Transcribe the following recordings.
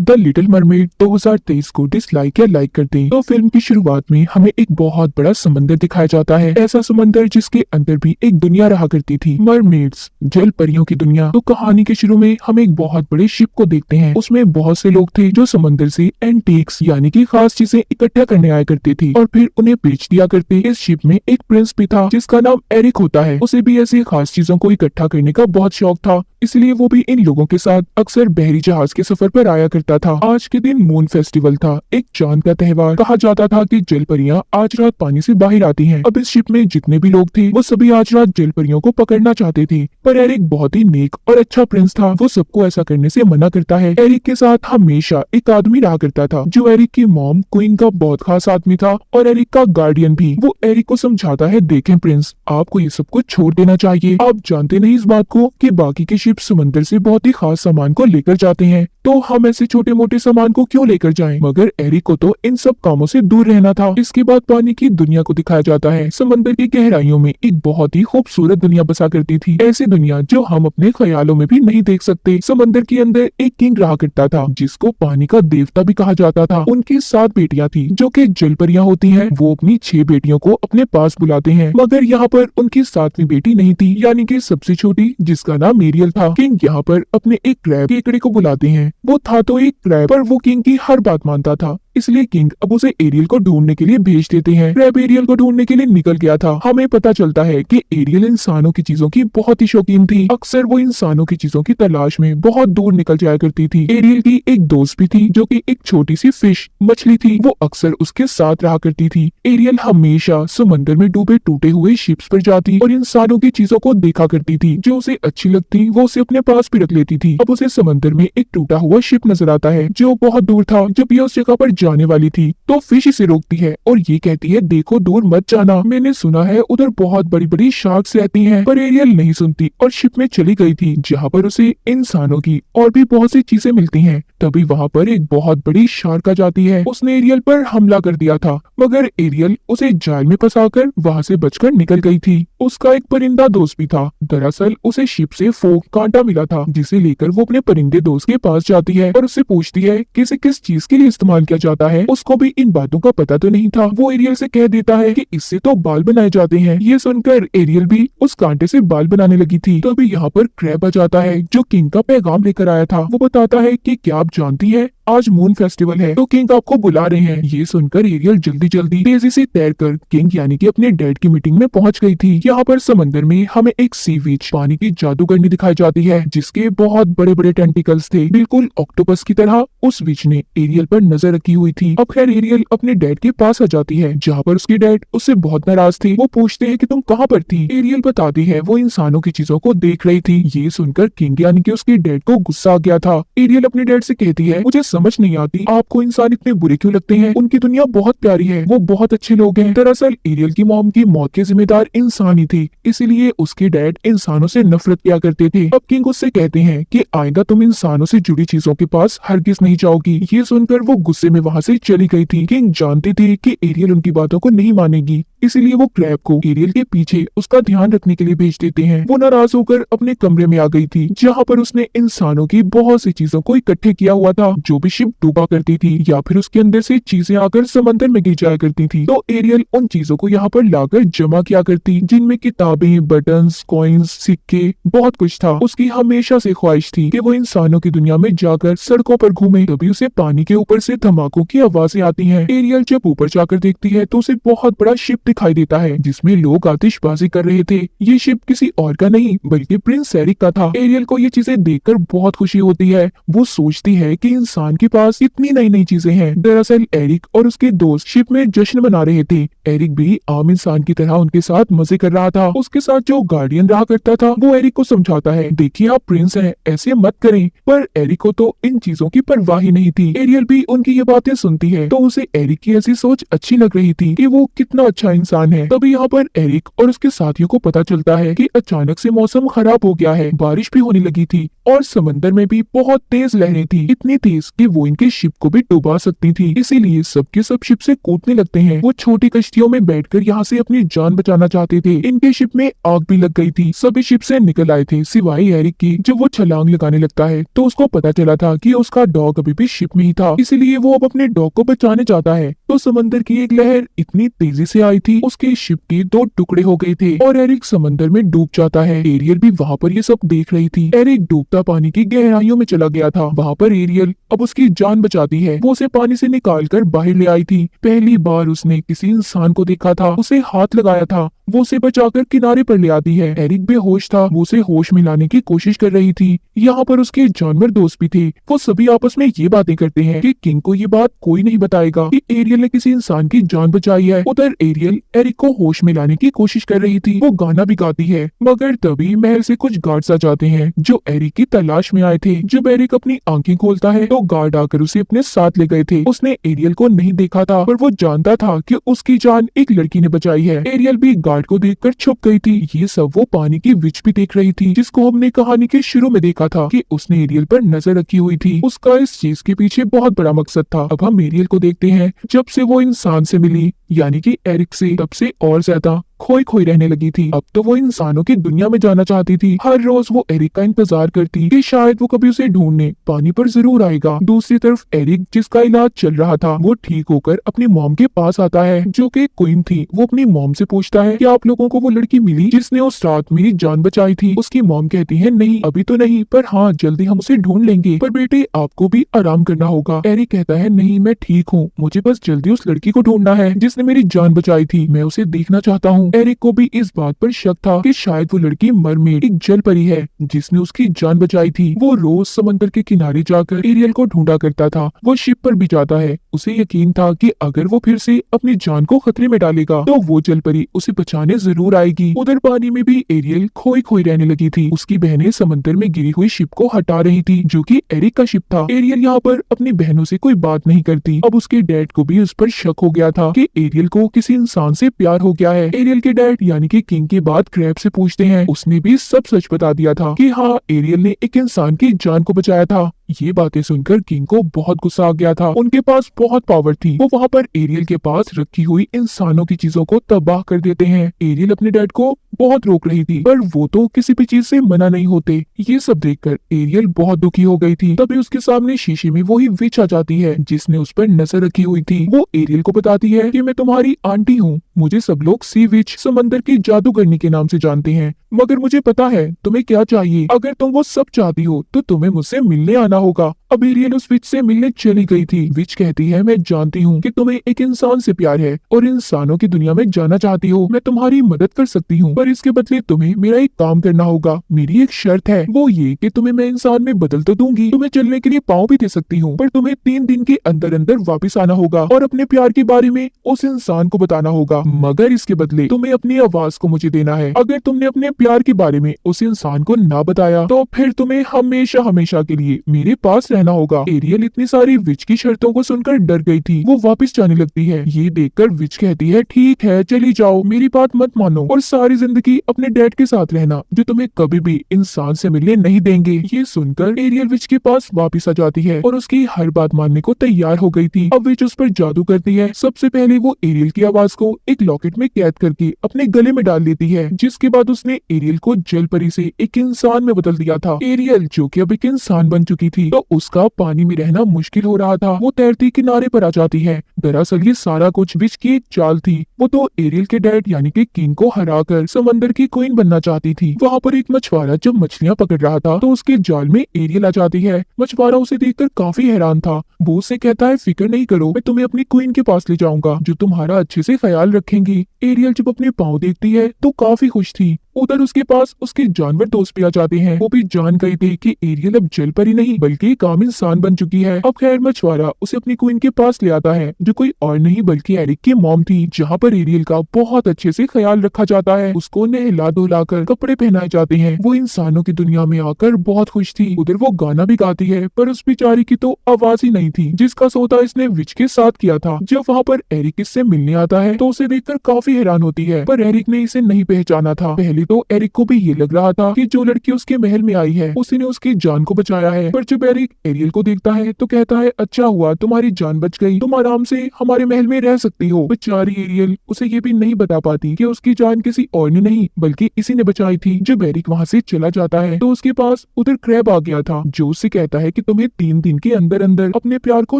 The little mermaid 2023 को dislike या like करते हैं तो फिल्म की शुरुआत में हमें एक बहुत बड़ा समंदर दिखाया जाता है। ऐसा समंदर जिसके अंदर भी एक दुनिया रहा करती थी, मरमेड्स, जल परियों की दुनिया। तो कहानी के शुरू में हम एक बहुत बड़े शिप को देखते हैं। उसमें बहुत से लोग थे जो समंदर से एंटीक्स यानी कि खास चीजें इकट्ठा करने आया करते थे और फिर उन्हें बेच दिया करते। इस शिप में एक प्रिंस भी था जिसका नाम एरिक होता है। उसे भी ऐसी खास चीजों को इकट्ठा करने का बहुत शौक था, इसलिए वो भी इन लोगों के साथ अक्सर बहरी जहाज के सफर पर आया करता था। आज के दिन मून फेस्टिवल था, एक चांद का त्योहार। कहा जाता था कि जल परियां आज रात पानी से बाहर आती हैं। अब इस शिप में जितने भी लोग थे वो सभी आज रात जल परियों को पकड़ना चाहते थे, पर एरिक बहुत ही नेक और अच्छा प्रिंस था। वो सबको ऐसा करने से मना करता है। एरिक के साथ हमेशा एक आदमी रहा करता था जो एरिक की मॉम क्वीन का बहुत खास आदमी था और एरिक का गार्डियन भी। वो एरिक को समझाता है, देखें प्रिंस, आपको ये सब कुछ छोड़ देना चाहिए। आप जानते नहीं इस बात को कि बाकी के शिप समंदर से बहुत ही खास सामान को लेकर जाते हैं, तो हम ऐसे छोटे मोटे सामान को क्यों लेकर जाएं? मगर एरिक को तो इन सब कामों से दूर रहना था। इसके बाद पानी की दुनिया को दिखाया जाता है। समंदर की गहराइयों में एक बहुत ही खूबसूरत दुनिया बसा करती थी, ऐसी दुनिया जो हम अपने ख्यालों में भी नहीं देख सकते। समंदर के अंदर एक किंग रहा करता था जिसको पानी का देवता भी कहा जाता था। उनकी 7 बेटियां थी जो कि जल परियां होती हैं। वो अपनी 6 बेटियों को अपने पास बुलाते हैं, मगर यहाँ पर उनकी 7वीं बेटी नहीं थी, यानी कि सबसे छोटी, जिसका नाम एरियल था। किंग यहाँ पर अपने एक क्रैब केकड़े को बुलाते हैं। वो था तो एक क्रैब, पर वो किंग की हर बात मानता था, इसलिए किंग अब उसे एरियल को ढूंढने के लिए भेज देते हैं। क्रैब एरियल को ढूंढने के लिए निकल गया था। हमें पता चलता है कि एरियल इंसानों की चीजों की बहुत ही शौकीन थी। अक्सर वो इंसानों की चीजों की तलाश में बहुत दूर निकल जाया करती थी। एरियल की एक दोस्त भी थी जो कि एक छोटी सी फिश मछली थी। वो अक्सर उसके साथ रहा करती थी। एरियल हमेशा समंदर में डूबे टूटे हुए शिप्स पर जाती और इंसानों की चीजों को देखा करती थी। जो उसे अच्छी लगती वो उसे अपने पास भी रख लेती थी। अब उसे समंदर में एक टूटा हुआ शिप नजर आता है जो बहुत दूर था। जब ये उस जगह पर जाने वाली थी तो फिश इसे रोकती है और ये कहती है, देखो दूर मत जाना, मैंने सुना है उधर बहुत बड़ी बड़ी शार्क्स रहती हैं। पर एरियल नहीं सुनती और शिप में चली गई थी जहाँ पर उसे इंसानों की और भी बहुत सी चीजें मिलती हैं। तभी वहाँ पर एक बहुत बड़ी शार्क आ जाती है। उसने एरियल पर हमला कर दिया था, मगर एरियल उसे जाल में फंसाकर वहाँ से बचकर निकल गई थी। उसका एक परिंदा दोस्त भी था। दरअसल उसे शिप से फोक कांटा मिला था जिसे लेकर वो अपने परिंदे दोस्त के पास जाती है और उससे पूछती है कि इसे किस चीज के लिए इस्तेमाल किया जाता है। उसको भी इन बातों का पता तो नहीं था। वो एरियल से कह देता है कि इससे तो बाल बनाए जाते हैं। ये सुनकर एरियल भी उस कांटे से बाल बनाने लगी थी। तभी यहाँ पर क्रैब आ जाता है जो किंग का पैगाम लेकर आया था। वो बताता है कि क्या आप जानती है आज मून फेस्टिवल है तो किंग आपको बुला रहे हैं। ये सुनकर एरियल जल्दी जल्दी तेजी से तैरकर किंग यानी कि अपने डैड की मीटिंग में पहुंच गई थी। यहाँ पर समंदर में हमें एक सी विच पानी की जादूगरनी दिखाई जाती है जिसके बहुत बड़े बड़े टेंटिकल्स थे, बिल्कुल ऑक्टोपस की तरह। उस विच ने एरियल पर नजर रखी हुई थी। अब खैर एरियल अपने डैड के पास आ जाती है जहाँ पर उसके डैड उससे बहुत नाराज थे। वो पूछते हैं कि तुम कहाँ पर थी? एरियल बताती है वो इंसानों की चीजों को देख रही थी। ये सुनकर किंग यानी कि उसके डैड को गुस्सा आ गया था। एरियल अपने डैड से कहती है, मुझे समझ नहीं आती आपको इंसान इतने बुरे क्यों लगते हैं? उनकी दुनिया बहुत प्यारी है, वो बहुत अच्छे लोग हैं। दरअसल एरियल की मॉम की मौत के जिम्मेदार इंसान ही थे, इसीलिए उसके डैड इंसानों से नफरत किया करते थे। अब किंग उससे कहते हैं कि आइंदा तुम इंसानों से जुड़ी चीजों के पास हरगिज नहीं जाओगी। ये सुनकर वो गुस्से में वहाँ से चली गई थी। किंग जानती थी कि एरियल उनकी बातों को नहीं मानेगी, इसीलिए वो क्रैब को एरियल के पीछे उसका ध्यान रखने के लिए भेज देते हैं। वो नाराज होकर अपने कमरे में आ गई थी जहाँ पर उसने इंसानों की बहुत सी चीजों को इकट्ठे किया हुआ था जो भी शिप डूबा करती थी या फिर उसके अंदर से चीजें आकर समंदर में गिर जाया करती थी। तो एरियल उन चीजों को यहाँ पर लाकर जमा किया करती, जिनमें किताबें, बटन्स, कॉइन्स, सिक्के, बहुत कुछ था। उसकी हमेशा से ख्वाहिश थी कि वो इंसानों की दुनिया में जाकर सड़कों पर घूमे। तभी उसे पानी के ऊपर से धमाकों की आवाजें आती हैं। एरियल जब ऊपर जाकर देखती है तो उसे बहुत बड़ा शिप दिखाई देता है जिसमें लोग आतिशबाजी कर रहे थे। ये शिप किसी और का नहीं बल्कि प्रिंस एरिक का था। एरियल को ये चीजें देखकर बहुत खुशी होती है। वो सोचती है कि इंसान के पास इतनी नई नई चीजें हैं। दरअसल एरिक और उसके दोस्त शिप में जश्न मना रहे थे। एरिक भी आम इंसान की तरह उनके साथ मजे कर रहा था। उसके साथ जो गार्डियन रहा करता था वो एरिक को समझाता है, देखिए आप प्रिंस हैं, ऐसे मत करें। पर एरिक को तो इन चीजों की परवाह ही नहीं थी। एरियल भी उनकी ये बातें सुनती है तो उसे एरिक की ऐसी सोच अच्छी लग रही थी कि वो कितना अच्छा इंसान है। तभी यहाँ पर एरिक और उसके साथियों को पता चलता है कि अचानक से मौसम खराब हो गया है, बारिश भी होने लगी थी और समंदर में भी बहुत तेज लहरें थी, इतनी तेज कि वो इनके शिप को भी डुबा सकती थी। इसीलिए सबके सब शिप से कूदने लगते हैं। वो छोटी कश्तियों में बैठकर यहाँ से अपनी जान बचाना चाहते थे। इनके शिप में आग भी लग गई थी। सभी शिप से निकल आए थे सिवाय एरिक की। जब वो छलांग लगाने लगता है तो उसको पता चला था कि उसका डॉग अभी भी शिप में ही था, इसीलिए वो अब अपने डॉग को बचाने चाहता है। तो समंदर की एक लहर इतनी तेजी से आई थी, उसके शिप के 2 टुकड़े हो गए थे और एरिक समंदर में डूब जाता है। एरियल भी वहाँ पर ये सब देख रही थी। एरिक डूबता पानी की गहराइयों में चला गया था। वहाँ पर एरियल अब उसकी जान बचाती है। वो उसे पानी से निकाल कर बाहर ले आई थी। पहली बार उसने किसी इंसान को देखा था, उसे हाथ लगाया था, वो उसे बचाकर किनारे पर ले आती है। एरिक बेहोश था, वो उसे होश में लाने की कोशिश कर रही थी। यहाँ पर उसके जानवर दोस्त भी थे। वो सभी आपस में ये बातें करते हैं कि किंग को ये बात कोई नहीं बताएगा कि एरियल ने किसी इंसान की जान बचाई है। उधर एरियल एरिक को होश में लाने की कोशिश कर रही थी। वो गाना भी गाती है, मगर तभी महल से कुछ गार्ड्स आ जाते हैं जो एरिक की तलाश में आए थे। जब एरिक अपनी आंखें खोलता है तो गार्ड आकर उसे अपने साथ ले गए थे। उसने एरियल को नहीं देखा था, पर वो जानता था कि उसकी जान एक लड़की ने बचाई है। एरियल भी गार्ड को देखकर छुप गई थी। ये सब वो पानी की विच भी देख रही थी, जिसको हमने कहानी के शुरू में देखा था कि उसने एरियल पर नजर रखी हुई थी। उसका इस चीज के पीछे बहुत बड़ा मकसद था। अब हम एरियल को देखते हैं। जब से वो इंसान से मिली, यानी कि एरिक से, तब से और ज्यादा खोई खोई रहने लगी थी। अब तो वो इंसानों की दुनिया में जाना चाहती थी। हर रोज वो एरिक का इंतजार करती कि शायद वो कभी उसे ढूंढने पानी पर जरूर आएगा। दूसरी तरफ एरिक, जिसका इलाज चल रहा था, वो ठीक होकर अपनी मॉम के पास आता है, जो कि क्वीन थी। वो अपनी मॉम से पूछता है कि आप लोगों को वो लड़की मिली जिसने उस रात मेरी जान बचाई थी? उसकी मॉम कहती है नहीं, अभी तो नहीं, पर हाँ जल्दी हम उसे ढूंढ लेंगे। पर बेटे आपको भी आराम करना होगा। एरिक कहता है नहीं, मैं ठीक हूँ, मुझे बस जल्दी उस लड़की को ढूंढना है जिसने मेरी जान बचाई थी। मैं उसे देखना चाहता हूँ। एरिक को भी इस बात पर शक था कि शायद वो लड़की मरमेड, एक जल परी है जिसने उसकी जान बचाई थी। वो रोज समंदर के किनारे जाकर एरियल को ढूंढा करता था। वो शिप पर भी जाता है। उसे यकीन था कि अगर वो फिर से अपनी जान को खतरे में डालेगा तो वो जल परी उसे बचाने जरूर आएगी। उधर पानी में भी एरियल खोई खोई रहने लगी थी। उसकी बहनें समंदर में गिरी हुई शिप को हटा रही थी, जो कि एरिक का शिप था। एरियल यहाँ पर अपनी बहनों से कोई बात नहीं करती। अब उसके डैड को भी उस पर शक हो गया था कि एरियल को किसी इंसान से प्यार हो गया है। एरियल के डैड यानी कि किंग की बात क्रैब से पूछते हैं। उसने भी सब सच बता दिया था कि हाँ, एरियल ने एक इंसान की जान को बचाया था। ये बातें सुनकर किंग को बहुत गुस्सा आ गया था। उनके पास बहुत पावर थी। वो वहाँ पर एरियल के पास रखी हुई इंसानों की चीजों को तबाह कर देते हैं। एरियल अपने डैड को बहुत रोक रही थी, पर वो तो किसी भी चीज से मना नहीं होते। ये सब देखकर एरियल बहुत दुखी हो गई थी। तभी उसके सामने शीशे में वही विच आ जाती है जिसने उस पर नजर रखी हुई थी। वो एरियल को बताती है कि मैं तुम्हारी आंटी हूँ। मुझे सब लोग सी विच, समंदर की जादूगरनी के नाम से जानते हैं, मगर मुझे पता है तुम्हें क्या चाहिए। अगर तुम वो सब चाहती हो तो तुम्हें मुझसे मिलने आना होगा। अब एरियल उस विच से मिलने चली गई थी। विच कहती है मैं जानती हूँ कि तुम्हें एक इंसान से प्यार है और इंसानों की दुनिया में जाना चाहती हो। मैं तुम्हारी मदद कर सकती हूँ, पर इसके बदले तुम्हें मेरा एक काम करना होगा। मेरी एक शर्त है, वो ये कि तुम्हें मैं इंसान में बदल तो दूंगी, तुम्हें चलने के लिए पाँव भी दे सकती हूँ, पर तुम्हें 3 दिन के अंदर अंदर वापस आना होगा और अपने प्यार के बारे में उस इंसान को बताना होगा। मगर इसके बदले तुम्हें अपनी आवाज को मुझे देना है। अगर तुमने अपने प्यार के बारे में उस इंसान को ना बताया तो फिर तुम्हें हमेशा हमेशा के लिए मेरे पास रहना होगा। एरियल इतनी सारी विच की शर्तों को सुनकर डर गई थी। वो वापस जाने लगती है। ये देखकर विच कहती है ठीक है चली जाओ, मेरी बात मत मानो और सारी जिंदगी अपने डैड के साथ रहना, जो तुम्हें कभी भी इंसान से मिलने नहीं देंगे। ये सुनकर एरियल विच के पास वापस आ जाती है और उसकी हर बात मानने को तैयार हो गई थी। अब विच उस पर जादू करती है। सबसे पहले वो एरियल की आवाज को एक लॉकेट में कैद करके अपने गले में डाल लेती है, जिसके बाद उसने एरियल को जल परी से एक इंसान में बदल दिया था। एरियल जो कि अब एक इंसान बन चुकी थी, तो उसका पानी में रहना मुश्किल हो रहा था। वो तैरती किनारे पर आ जाती है। दरअसल ये सारा कुछ विच की एक चाल थी। वो तो एरियल के डैड यानी कि किंग को हराकर समंदर की क्वीन बनना चाहती थी। वहाँ पर एक मछुआरा जब मछलियाँ पकड़ रहा था तो उसके जाल में एरियल आ जाती है। मछुआरा उसे देखकर काफी हैरान था। वो उसे कहता है फिक्र नहीं करो, मैं तुम्हें अपनी क्वीन के पास ले जाऊंगा जो तुम्हारा अच्छे से ख्याल रखेंगी। एरियल जब अपने पाँव देखती है तो काफी खुश थी। उधर उसके पास उसके जानवर दोस्त भी आ जाते हैं। वो भी जान गए थे कि एरियल अब जल परी नहीं बल्कि एक आम इंसान बन चुकी है। अब खैर मछुआरा उसे अपनी क्वीन के पास ले आता है, जो कोई और नहीं बल्कि एरिक की मॉम थी, जहाँ पर एरियल का बहुत अच्छे से ख्याल रखा जाता है। उसको नहला धुला कर कपड़े पहनाए जाते हैं। वो इंसानों की दुनिया में आकर बहुत खुश थी। उधर वो गाना भी गाती है, पर उस बेचारी की तो आवाज ही नहीं थी, जिसका सौदा इसने विच के साथ किया था। जब वहाँ पर एरिक इससे मिलने आता है तो उसे देखकर काफी हैरान होती है, पर एरिक ने इसे नहीं पहचाना था। पहले तो एरिक को भी ये लग रहा था कि जो लड़की उसके महल में आई है उसी ने उसकी जान को बचाया है, पर जब एरिक एरियल को देखता है तो कहता है, अच्छा हुआ तुम्हारी जान बच गई, तुम आराम से हमारे महल में रह सकती हो। बेचारी एरियल उसे ये भी नहीं बता पाती कि उसकी जान किसी और ने नहीं बल्कि इसी ने बचाई थी। जब एरिक वहाँ से चला जाता है तो उसके पास उधर क्रैब आ गया था, जो उससे कहता है कि तुम्हें 3 दिन के अंदर अंदर अपने प्यार को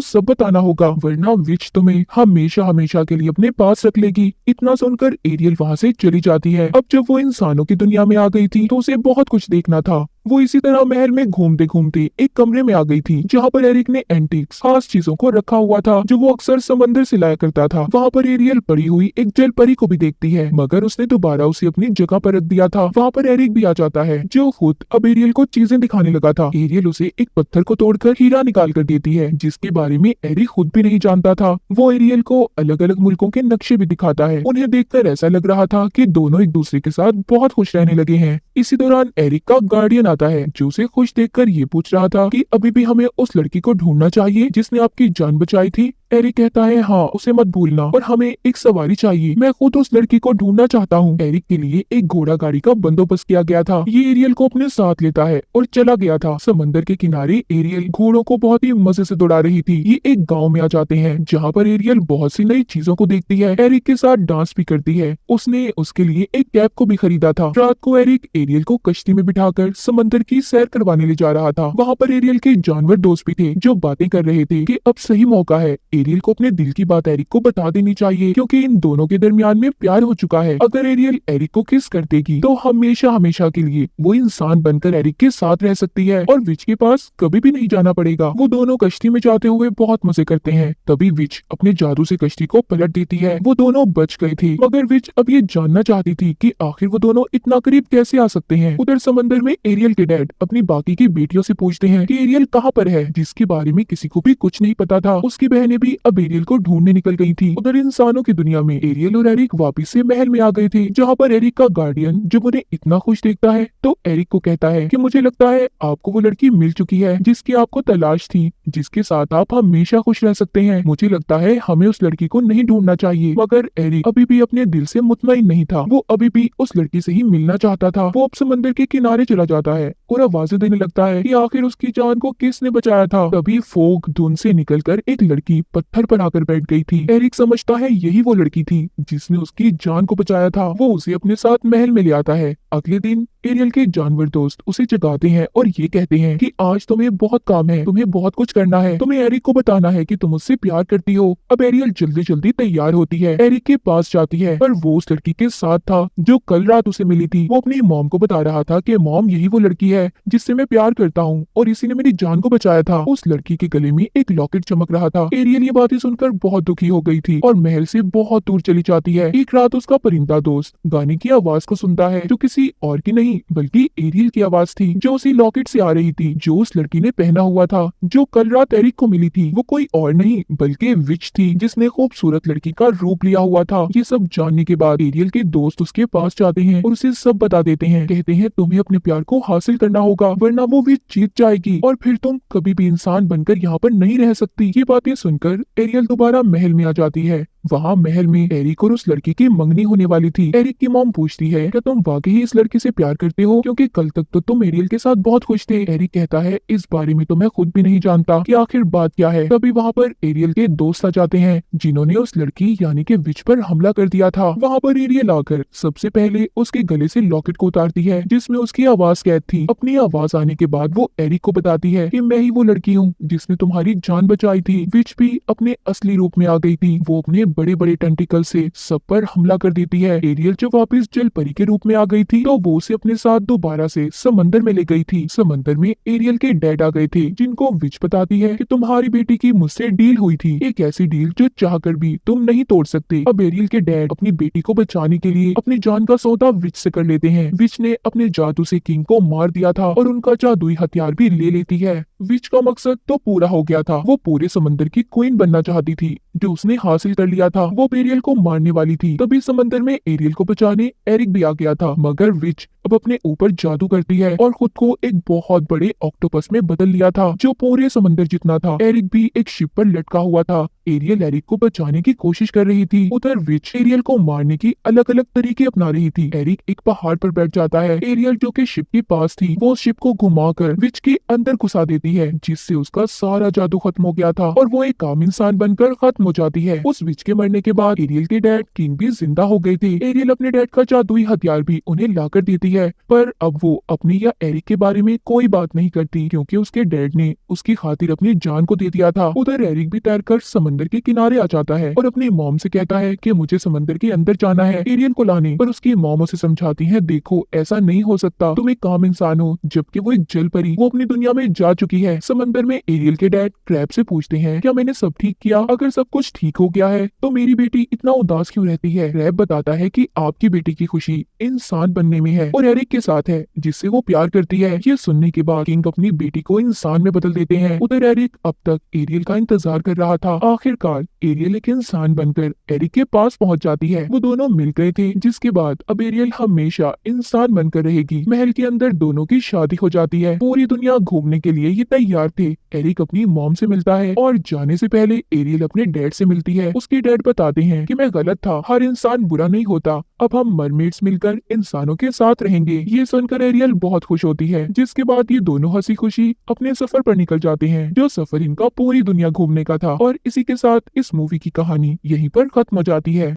सब बताना होगा, वरना विच तुम्हें हमेशा हमेशा के लिए अपने पास रख लेगी। इतना सुनकर एरियल वहाँ से चली जाती है। अब जब वो इंसानों की दुनिया में आ गई थी तो उसे बहुत कुछ देखना था। वो इसी तरह महल में घूमते घूमते एक कमरे में आ गई थी, जहाँ पर एरिक ने एंटीक्स खास चीजों को रखा हुआ था, जो वो अक्सर समंदर से लाया करता था। वहाँ पर एरियल पड़ी हुई एक जल परी को भी देखती है, मगर उसने दोबारा उसे अपनी जगह पर रख दिया था। वहाँ पर एरिक भी आ जाता है, जो खुद अब एरियल को चीजें दिखाने लगा था। एरियल उसे एक पत्थर को तोड़कर हीरा निकाल कर देती है, जिसके बारे में एरिक खुद भी नहीं जानता था। वो एरियल को अलग अलग मुल्कों के नक्शे भी दिखाता है। उन्हें देखकर ऐसा लग रहा था कि दोनों एक दूसरे के साथ बहुत खुश रहने लगे हैं। इसी दौरान एरिक का गार्डियन आता है, जो उसे खुश देखकर ये पूछ रहा था कि अभी भी हमें उस लड़की को ढूंढना चाहिए जिसने आपकी जान बचाई थी। एरिक कहता है, हाँ उसे मत भूलना, और हमें एक सवारी चाहिए, मैं खुद उस लड़की को ढूंढना चाहता हूँ। एरिक के लिए एक घोड़ा गाड़ी का बंदोबस्त किया गया था। ये एरियल को अपने साथ लेता है और चला गया था। समंदर के किनारे एरियल घोड़ों को बहुत ही मजे से दौड़ा रही थी। ये एक गाँव में आ जाते हैं, जहाँ पर एरियल बहुत सी नई चीजों को देखती है। एरिक के साथ डांस भी करती है। उसने उसके लिए एक कैप को भी खरीदा था। रात को एरिक एरियल को कश्ती में बिठाकर समंदर की सैर करवाने ले जा रहा था। वहाँ पर एरियल के जानवर दोस्त भी थे, जो बातें कर रहे थे कि अब सही मौका है, एरियल को अपने दिल की बात एरिक को बता देनी चाहिए, क्योंकि इन दोनों के दरमियान में प्यार हो चुका है। अगर एरियल एरिक को किस कर देगी तो हमेशा हमेशा के लिए वो इंसान बनकर एरिक के साथ रह सकती है और विच के पास कभी भी नहीं जाना पड़ेगा। वो दोनों कश्ती में जाते हुए बहुत मजे करते हैं। तभी विच अपने जादू से कश्ती को पलट देती है। वो दोनों बच गए थे, मगर विच अब ये जानना चाहती थी कि आखिर वो दोनों इतना करीब कैसे आ सकते हैं। उधर समंदर में एरियल के डैड अपनी बाकी की बेटियों से पूछते हैं कि एरियल कहाँ पर है, जिसके बारे में किसी को भी कुछ नहीं पता था। उसकी बहनें भी अब एरियल को ढूंढने निकल गई थी। उधर इंसानों की दुनिया में एरियल और एरिक वापिस से महल में आ गए थे, जहाँ पर एरिक का गार्डियन जब उन्हें इतना खुश देखता है तो एरिक को कहता है कि मुझे लगता है आपको वो लड़की मिल चुकी है जिसकी आपको तलाश थी, जिसके साथ आप हमेशा खुश रह सकते हैं। मुझे लगता है हमें उस लड़की को नहीं ढूंढना चाहिए। मगर एरिक अभी भी अपने दिल से मुतमईन नहीं था। वो अभी भी उस लड़की से ही मिलना चाहता था। वो अब समंदर के किनारे चला जाता है और आवाजें देने लगता है कि आखिर उसकी जान को किसने बचाया था। तभी फोग धुंध से निकलकर एक लड़की पत्थर पर आकर बैठ गई थी। एरिक समझता है यही वो लड़की थी जिसने उसकी जान को बचाया था। वो उसे अपने साथ महल में ले आता है। अगले दिन एरियल के जानवर दोस्त उसे जगाते हैं और ये कहते हैं कि आज तुम्हें बहुत काम है, तुम्हें बहुत कुछ करना है, तुम्हें एरिक को बताना है कि तुम उससे प्यार करती हो। अब एरियल जल्दी जल्दी तैयार होती है, एरिक के पास जाती है, पर वो उस लड़की के साथ था जो कल रात उसे मिली थी। वो अपनी मॉम को बता रहा था कि मॉम यही वो लड़की है जिससे मैं प्यार करता हूँ और इसी ने मेरी जान को बचाया था। उस लड़की के गले में एक लॉकेट चमक रहा था। एरियल ये बातें सुनकर बहुत दुखी हो गई थी और महल से बहुत दूर चली जाती है। एक रात उसका परिंदा दोस्त गाने की आवाज को सुनता है, जो किसी और की नहीं बल्कि एरियल की आवाज थी, जो उसी लॉकेट से आ रही थी जो उस लड़की ने पहना हुआ था, जो कल रात एरिक को मिली थी। वो कोई और नहीं बल्कि विच थी, जिसने खूबसूरत लड़की का रूप लिया हुआ था। ये सब जानने के बाद एरियल के दोस्त उसके पास जाते हैं और उसे सब बता देते हैं। कहते हैं तुम्हें अपने प्यार को हासिल करना होगा, वरना वो विच जीत जाएगी और फिर तुम कभी भी इंसान बनकर यहाँ पर नहीं रह सकती। ये बातें सुनकर एरियल दोबारा महल में आ जाती है। वहाँ महल में एरिक और उस लड़की की मंगनी होने वाली थी। एरिक की मॉम पूछती है, क्या तुम वाकई इस लड़की से प्यार करते हो, क्योंकि कल तक तो तुम एरियल के साथ बहुत खुश थे। एरिक कहता है, इस बारे में तो मैं खुद भी नहीं जानता कि आखिर बात क्या है। तभी वहाँ पर एरियल के दोस्त आ जाते हैं, जिन्होंने उस लड़की यानी कि विच पर हमला कर दिया था। वहाँ पर एरियल आकर सबसे पहले उसके गले से लॉकेट को उतारती है, जिसमें उसकी आवाज कैद थी। अपनी आवाज आने के बाद वो एरिक को बताती है कि मैं ही वो लड़की हूँ जिसने तुम्हारी जान बचाई थी। विच भी अपने असली रूप में आ गई थी। वो अपने बड़े बड़े टेंटिकल से सब पर हमला कर देती है। एरियल जब वापस जल परी के रूप में आ गई थी तो वो उसे अपने साथ दोबारा से समंदर में ले गई थी। समंदर में एरियल के डैड आ गए थे, जिनको विच बताती है कि तुम्हारी बेटी की मुझसे डील हुई थी, एक ऐसी डील जो चाहकर भी तुम नहीं तोड़ सकते। अब एरियल के डैड अपनी बेटी को बचाने के लिए अपनी जान का सौदा विच से कर लेते हैं। विच ने अपने जादू से किंग को मार दिया था और उनका जादुई हथियार भी ले लेती है। विच का मकसद तो पूरा हो गया था, वो पूरे समंदर की क्वीन बनना चाहती थी, जो उसने हासिल कर लिया था। वो एरियल को मारने वाली थी, तभी समंदर में एरियल को बचाने एरिक भी आ गया था। मगर विच अब अपने ऊपर जादू करती है और खुद को एक बहुत बड़े ऑक्टोपस में बदल लिया था, जो पूरे समंदर जितना था। एरिक भी एक शिप पर लटका हुआ था। एरियल एरिक को बचाने की कोशिश कर रही थी, उधर विच एरियल को मारने की अलग अलग तरीके अपना रही थी। एरिक एक पहाड़ पर बैठ जाता है। एरियल जो कि शिप के पास थी, वो शिप को घुमाकर विच के अंदर घुसा देती है, जिससे उसका सारा जादू खत्म हो गया था और वो एक आम इंसान बनकर खत्म हो जाती है। उस विच के मरने के बाद एरियल के डैड किंग भी जिंदा हो गए थे। एरियल अपने डैड का जादुई हथियार भी उन्हें लाकर देती है, पर अब वो अपनी या एरिक के बारे में कोई बात नहीं करती, क्योंकि उसके डैड ने उसकी खातिर अपनी जान को दे दिया था। उधर एरिक भी तैरकर समंदर के किनारे आ जाता है और अपनी मॉम से कहता है कि मुझे समंदर के अंदर जाना है एरियल को लाने। पर उसकी मॉम उसे समझाती है, देखो ऐसा नहीं हो सकता, तुम एक काम इंसान हो, जबकि वो एक जल परी, वो अपनी दुनिया में जा चुकी है। समंदर में एरियल के डैड क्रैब से पूछते हैं, क्या मैंने सब ठीक किया? अगर सब कुछ ठीक हो गया है तो मेरी बेटी इतना उदास क्यों रहती है? क्रैब बताता है कि आपकी बेटी की खुशी इंसान बनने में है और एरिक के साथ है, जिससे वो प्यार करती है। ये सुनने के बाद किंग अपनी बेटी को इंसान में बदल देते हैं। उधर एरिक अब तक एरियल का इंतजार कर रहा था। आखिरकार एरियल एक इंसान बनकर एरिक के पास पहुंच जाती है। वो दोनों मिल गए थे, जिसके बाद अब एरियल हमेशा इंसान बनकर रहेगी। महल के अंदर दोनों की शादी हो जाती है। पूरी दुनिया घूमने के लिए ये तैयार थे। एरिक अपनी मॉम से मिलता है और जाने से पहले एरियल अपने डैड से मिलती है। उसके डैड बताते हैं कि मैं गलत था, हर इंसान बुरा नहीं होता, अब हम मरमेड्स मिलकर इंसानों के साथ रहेंगे। ये सुनकर एरियल बहुत खुश होती है, जिसके बाद ये दोनों हंसी खुशी अपने सफर पर निकल जाते हैं, जो सफर इनका पूरी दुनिया घूमने का था। और इसी के साथ इस मूवी की कहानी यहीं पर खत्म हो जाती है।